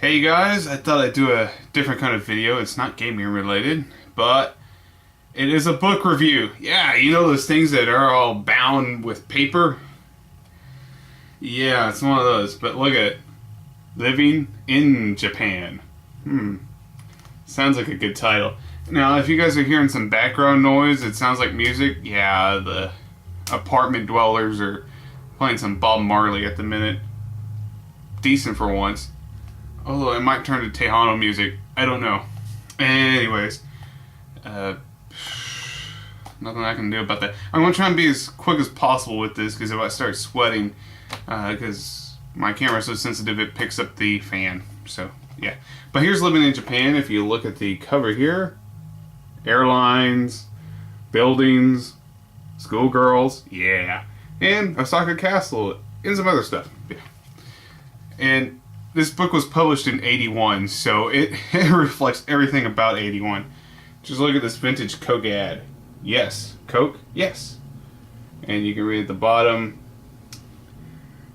Hey guys, I thought I'd do a different kind of video. It's not gaming related, but it is a book review. Yeah, you know those things that are all bound with paper? Yeah, it's one of those, but look at it. Living in Japan. Sounds like a good title. Now, if you guys are hearing some background noise, it sounds like music. Yeah, the apartment dwellers are playing some Bob Marley at the minute. Decent for once. Although it might turn to Tejano music. I don't know. Anyways. Nothing I can do about that. I'm going to try and be as quick as possible with this, because if I start sweating, because my camera's so sensitive it picks up the fan. So, yeah. But here's Living in Japan. If you look at the cover here. Airlines. Buildings. Schoolgirls. Yeah. And Osaka Castle. And some other stuff. Yeah. And this book was published in 81, so it reflects everything about 81. Just look at this vintage Coke ad. Yes. Coke? Yes. And you can read at the bottom.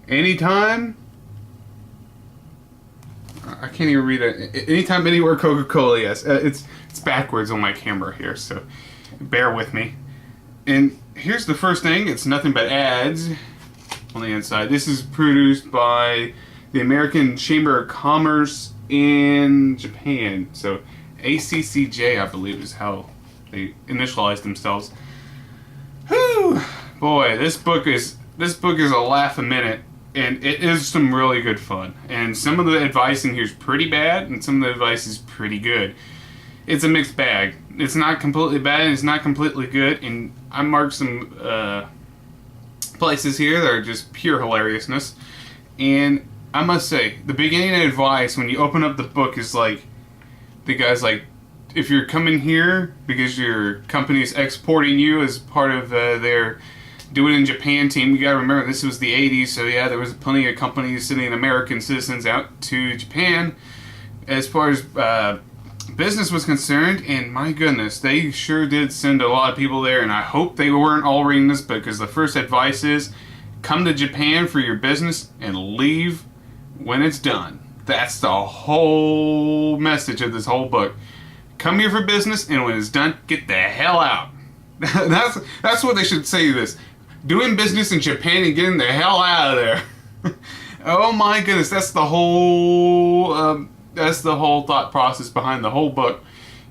Anytime. I can't even read it. Anytime, anywhere, Coca-Cola, yes. It's backwards on my camera here, so bear with me. And here's the first thing. It's nothing but ads on the inside. This is produced by the American Chamber of Commerce in Japan. So ACCJ, I believe, is how they initialized themselves. Whew! Boy, this book is a laugh a minute, and it is some really good fun. And some of the advice in here is pretty bad, and some of the advice is pretty good. It's a mixed bag. It's not completely bad, and it's not completely good. And I marked some places here that are just pure hilariousness. And I must say, the beginning advice when you open up the book is like, the guy's like, if you're coming here because your company is exporting you as part of their Do It in Japan team, you gotta remember this was the 80s, so yeah, there was plenty of companies sending American citizens out to Japan as far as business was concerned, and my goodness, they sure did send a lot of people there, and I hope they weren't all reading this book, because the first advice is, come to Japan for your business and leave when it's done. That's the whole message of this whole book. Come here for business, and when it's done, get the hell out. That's what they should say to this. Doing business in Japan and getting the hell out of there. Oh my goodness, that's the whole thought process behind the whole book.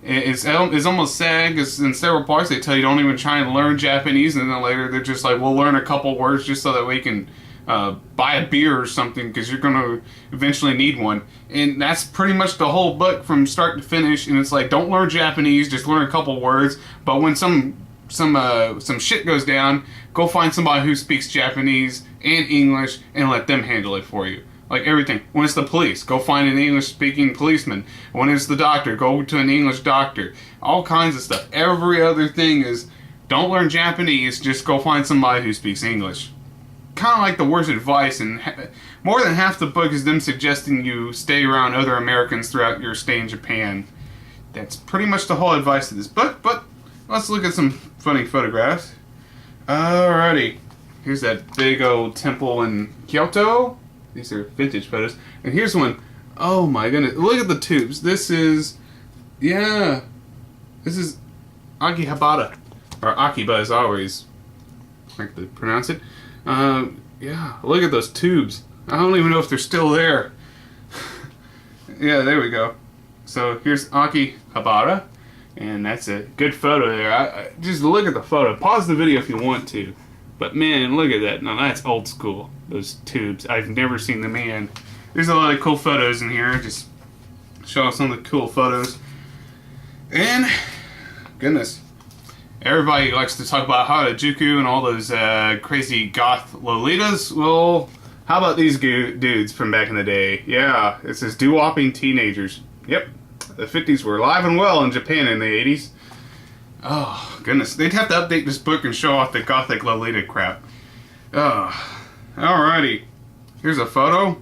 It's almost sad, because in several parts they tell you don't even try and learn Japanese, and then later they're just like, we'll learn a couple words just so that we can buy a beer or something, because you're going to eventually need one. And that's pretty much the whole book from start to finish, and it's like, don't learn Japanese, just learn a couple words, but when some shit goes down, go find somebody who speaks Japanese and English and let them handle it for you. Like everything. When it's the police, go find an English-speaking policeman. When it's the doctor, go to an English doctor. All kinds of stuff. Every other thing is, don't learn Japanese, just go find somebody who speaks English. Kind of like the worst advice, and more than half the book is them suggesting you stay around other Americans throughout your stay in Japan. That's pretty much the whole advice of this book, but let's look at some funny photographs. Alrighty. Here's that big old temple in Kyoto. These are vintage photos. And here's one. Oh my goodness. Look at the tubes. This is Akihabara. Or Akiba, as I always like to pronounce it. Yeah, look at those tubes. I don't even know if they're still there. Yeah, there we go. So here's Akihabara. And that's a good photo there. Just look at the photo. Pause the video if you want to. But man, look at that. Now that's old school. Those tubes. I've never seen them in. There's a lot of cool photos in here. Just show off some of the cool photos. And, goodness. Everybody likes to talk about Harajuku and all those crazy goth lolitas. Well, how about these dudes from back in the day? Yeah, it says doo-wopping teenagers. Yep. The 50s were alive and well in Japan in the 80s. Oh, goodness. They'd have to update this book and show off the gothic Lolita crap. Alrighty. Here's a photo.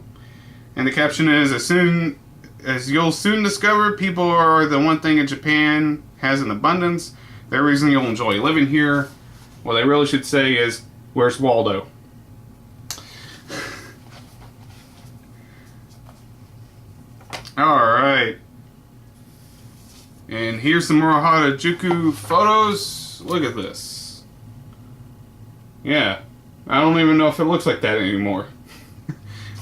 And the caption is, as you'll soon discover, people are the one thing in Japan has in abundance. The reason you'll enjoy living here. What they really should say is, where's Waldo? Alright. And here's some more Harajuku photos. Look at this. Yeah. I don't even know if it looks like that anymore.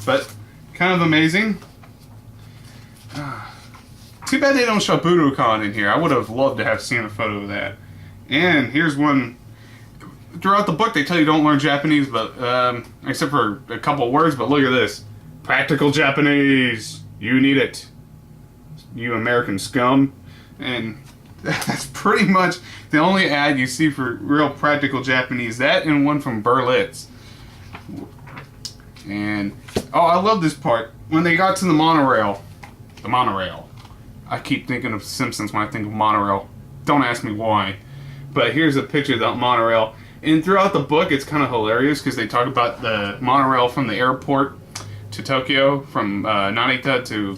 But, kind of amazing. Too bad they don't show Budokan in here. I would have loved to have seen a photo of that. And here's one. Throughout the book, they tell you don't learn Japanese, but except for a couple words. But look at this: practical Japanese. You need it, you American scum. And that's pretty much the only ad you see for real practical Japanese. That and one from Berlitz. And oh, I love this part when they got to the monorail. The monorail. I keep thinking of Simpsons when I think of monorail. Don't ask me why. But here's a picture of that monorail. And throughout the book, it's kind of hilarious because they talk about the monorail from the airport to Tokyo, from Narita to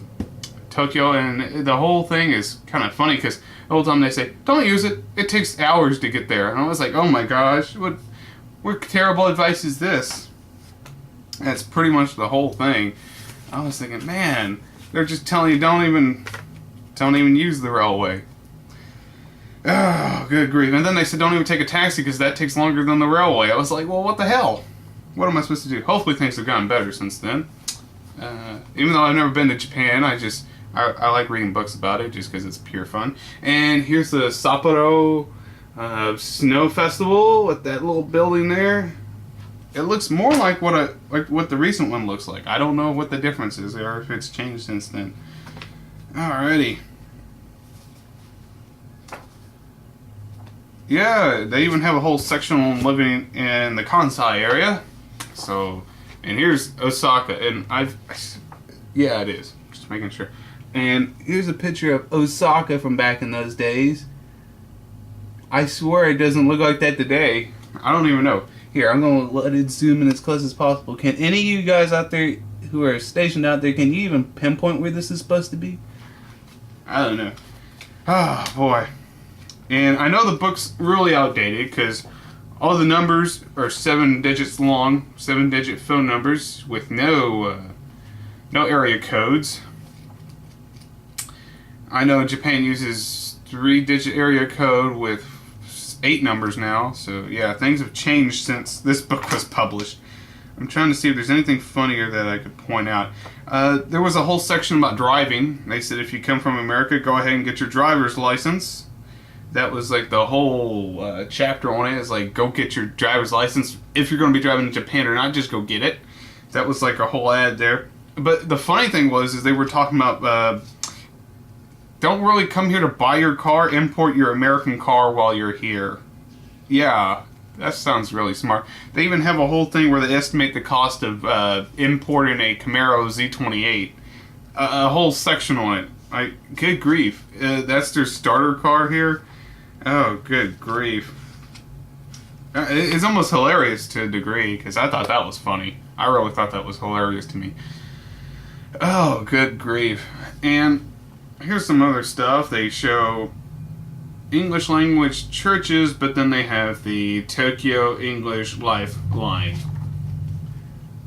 Tokyo, and the whole thing is kind of funny because the whole time they say, don't use it, it takes hours to get there. And I was like, oh my gosh, what terrible advice is this? That's pretty much the whole thing. I was thinking, man, they're just telling you don't even use the railway. Oh, good grief. And then they said don't even take a taxi because that takes longer than the railway. I was like, well, what the hell? What am I supposed to do? Hopefully things have gotten better since then. Even though I've never been to Japan, I like reading books about it just because it's pure fun. And here's the Sapporo Snow Festival with that little building there. It looks more like what the recent one looks like. I don't know what the difference is or if it's changed since then. Alrighty. Yeah, they even have a whole section on living in the Kansai area. So, and here's Osaka, and yeah, it is. Just making sure. And here's a picture of Osaka from back in those days. I swear it doesn't look like that today. I don't even know. Here, I'm going to let it zoom in as close as possible. Can any of you guys out there who are stationed out there, can you even pinpoint where this is supposed to be? I don't know. Oh, boy. And I know the book's really outdated because all the numbers are 7 digits long, 7-digit phone numbers with no area codes. I know Japan uses 3-digit area code with 8 numbers now, so yeah, things have changed since this book was published. I'm trying to see if there's anything funnier that I could point out. There was a whole section about driving. They said if you come from America, go ahead and get your driver's license. That was like the whole chapter on it. Is like, go get your driver's license. If you're going to be driving to Japan or not, just go get it. That was like a whole ad there. But the funny thing is they were talking about don't really come here to buy your car, import your American car while you're here. Yeah, that sounds really smart. They even have a whole thing where they estimate the cost of importing a Camaro Z28. A whole section on it. Good grief. That's their starter car here. Oh, good grief. It's almost hilarious to a degree, because I thought that was funny. I really thought that was hilarious to me. Oh, good grief. And here's some other stuff. They show English language churches, but then they have the Tokyo English Lifeline.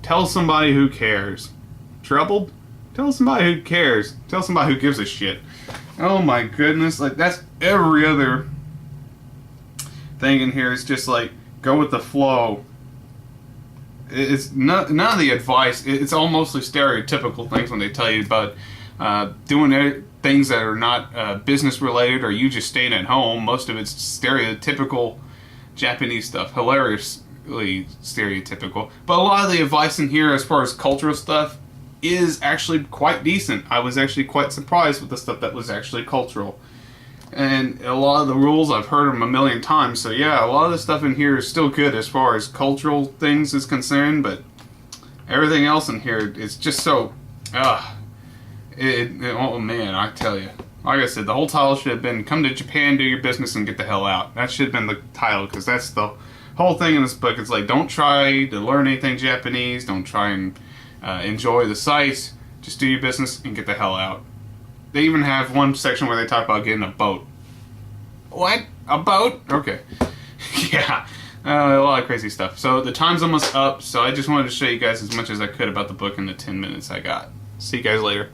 Tell somebody who cares. Troubled? Tell somebody who cares. Tell somebody who gives a shit. Oh my goodness. Like, that's every other thing in here. It's just like, go with the flow. It's none of the advice. It's all mostly stereotypical things when they tell you about doing things that are not business related or you just staying at home. Most of it's stereotypical Japanese stuff. Hilariously stereotypical. But a lot of the advice in here as far as cultural stuff is actually quite decent. I was actually quite surprised with the stuff that was actually cultural. And a lot of the rules, I've heard them a million times. So yeah, a lot of the stuff in here is still good as far as cultural things is concerned. But everything else in here is just so... oh man, I tell you. Like I said, the whole title should have been, come to Japan, do your business, and get the hell out. That should have been the title, because that's the whole thing in this book. It's like, don't try to learn anything Japanese. Don't try and enjoy the sights. Just do your business and get the hell out. They even have one section where they talk about getting a boat. What? A boat? Okay. Yeah. A lot of crazy stuff. So the time's almost up, so I just wanted to show you guys as much as I could about the book in the 10 minutes I got. See you guys later.